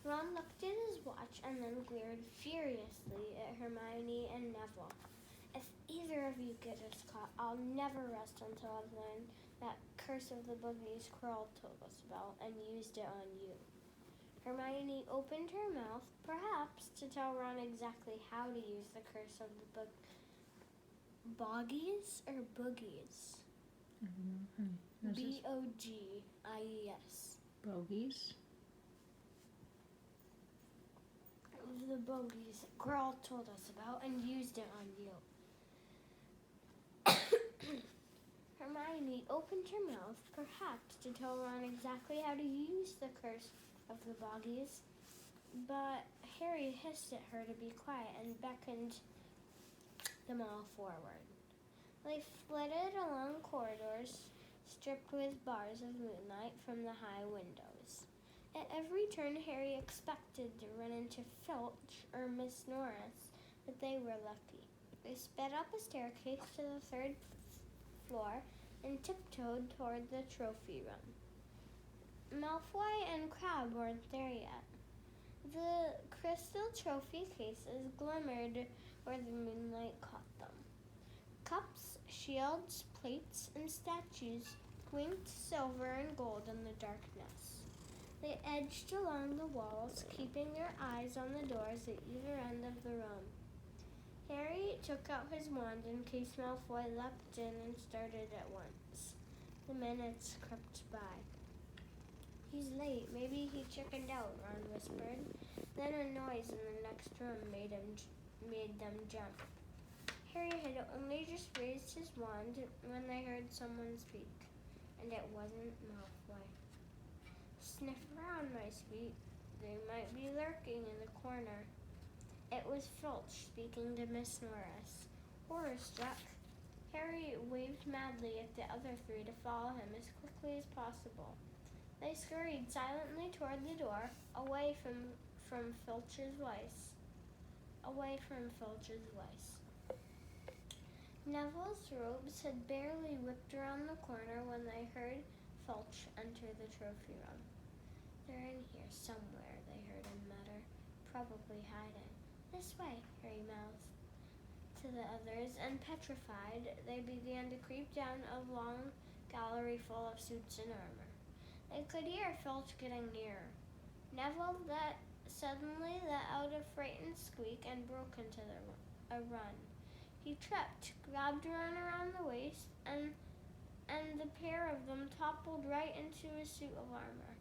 Ron looked at his watch and then glared furiously at Hermione and Neville. If either of you get us caught, I'll never rest until I've learned that curse of the boogies Quirrell told us about and used it on you. Hermione opened her mouth, perhaps to tell Ron exactly how to use the curse of the bogies or boogies? I don't know, honey. B-O-G-I-E-S. Bogies? The bogies that Quirrell told us about and used it on you. Hermione opened her mouth, perhaps to tell Ron exactly how to use the curse of the bogies, but Harry hissed at her to be quiet and beckoned them all forward. They flitted along corridors stripped with bars of moonlight from the high windows. At every turn, Harry expected to run into Filch or Miss Norris, but they were lucky. They sped up a staircase to the third floor and tiptoed toward the trophy room. Malfoy and Crabbe weren't there yet. The crystal trophy cases glimmered where the moonlight caught them. Cups, shields, plates, and statues winked silver and gold in the darkness. They edged along the walls, keeping their eyes on the doors at either end of the room. Harry took out his wand in case Malfoy leapt in and started at once. The minutes crept by. He's late. Maybe he chickened out, Ron whispered. Then a noise in the next room made them jump. Harry had only just raised his wand when they heard someone speak, and it wasn't Malfoy. Sniff around, my sweet. They might be lurking in the corner. It was Filch speaking to Miss Norris. Horror-struck, Harry waved madly at the other three to follow him as quickly as possible. They scurried silently toward the door, away from Filch's voice. Neville's robes had barely whipped around the corner when they heard Filch enter the trophy room. They're in here somewhere, they heard him mutter, probably hiding. This way, Harry mouthed to the others, and petrified, they began to creep down a long gallery full of suits and armor. They could hear Filch getting nearer. Neville suddenly let out a frightened squeak and broke into a run. He tripped, grabbed Ron around the waist, and the pair of them toppled right into a suit of armor.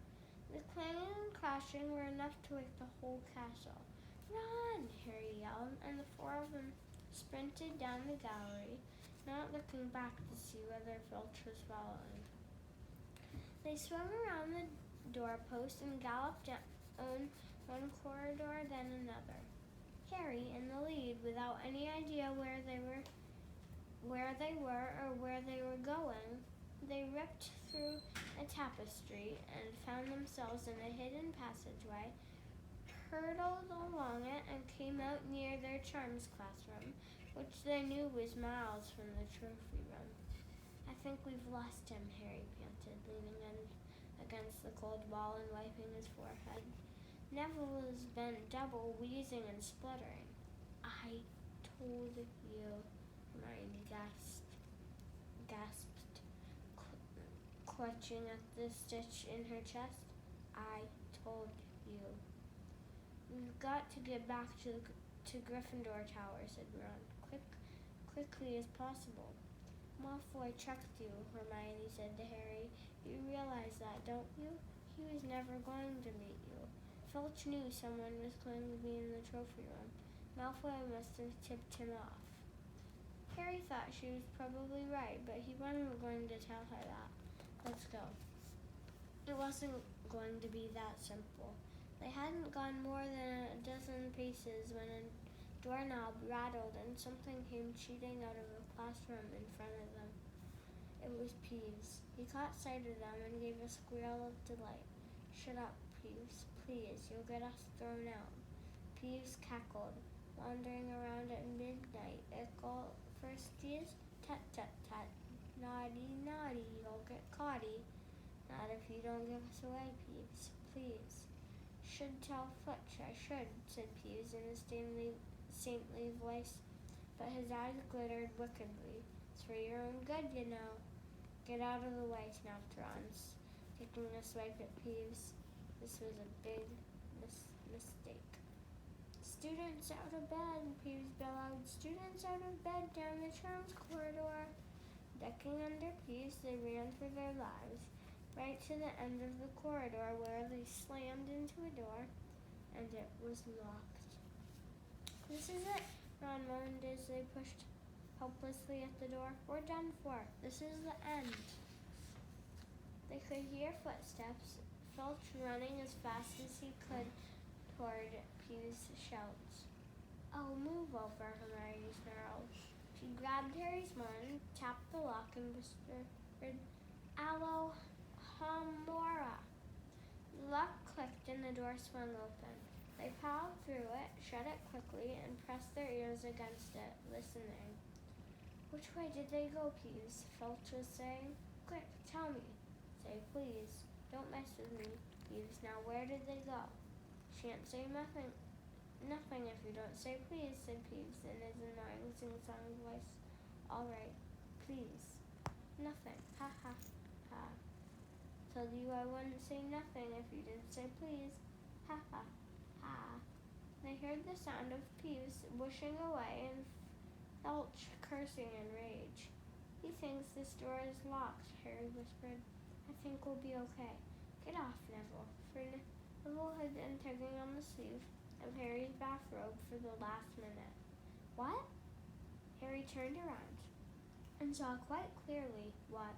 The clanging and crashing were enough to wake the whole castle. Run! Harry yelled, and the four of them sprinted down the gallery, not looking back to see whether Filch was following. They swung around the doorpost and galloped down one corridor, then another. Harry in the lead, without any idea where they were or where they were going. They ripped through a tapestry and found themselves in a hidden passageway, hurtled along it, and came out near their charms classroom, which they knew was miles from the trophy room. I think we've lost him, Harry panted, leaning against the cold wall and wiping his forehead. Neville was bent double, wheezing and spluttering. I told you, Hermione gasped, clutching at the stitch in her chest. I told you. We've got to get back to Gryffindor Tower, said Ron, quickly as possible. Malfoy checked you, Hermione said to Harry. You realize that, don't you? He was never going to meet you. Filch knew someone was going to be in the trophy room. Malfoy must have tipped him off. Harry thought she was probably right, but he wasn't going to tell her that. Let's go. It wasn't going to be that simple. They hadn't gone more than a dozen paces when a doorknob rattled and something came cheating out of the classroom in front of them. It was Peeves. He caught sight of them and gave a squeal of delight. Shut up, Peeves, please, you'll get us thrown out. Peeves cackled, wandering around at midnight. Ickle firsties, tut tut tut, naughty, naughty, you'll get caughty. Not if you don't give us away, Peeves, please. Shh, should tell Fletch I should, said Peeves in a saintly voice, but his eyes glittered wickedly. It's for your own good, you know. Get out of the way, snapped Ron's, taking a swipe at Peeves. This was a big mistake. Students out of bed, Peeves bellowed. Students out of bed down the terms corridor. Ducking under Peeves, they ran for their lives, right to the end of the corridor where they slammed into a door, and it was locked. This is it, Ron moaned as they pushed helplessly at the door. We're done for. This is the end. They could hear footsteps, Filch running as fast as he could toward Peeves' shouts. Oh, move over, Hermione snarled. She grabbed Harry's wand, tapped the lock, and whispered, Alohomora. The lock clicked and the door swung open. They piled through it, shut it quickly, and pressed their ears against it, listening. Which way did they go, Peeves? Filch was saying. Quick, tell me. Say please. Don't mess with me, Peeves. Now where did they go? Shan't say nothing if you don't say please, said Peeves in his annoying sing-song voice. All right, please. Nothing. Ha ha ha. Told you I wouldn't say nothing if you didn't say please. Ha ha ha. They heard the sound of Peeves whooshing away and Filch cursing in rage. He thinks this door is locked, Harry whispered. I think we'll be okay. Get off, Neville. For Neville had been tugging on the sleeve of Harry's bathrobe for the last minute. What? Harry turned around and saw quite clearly what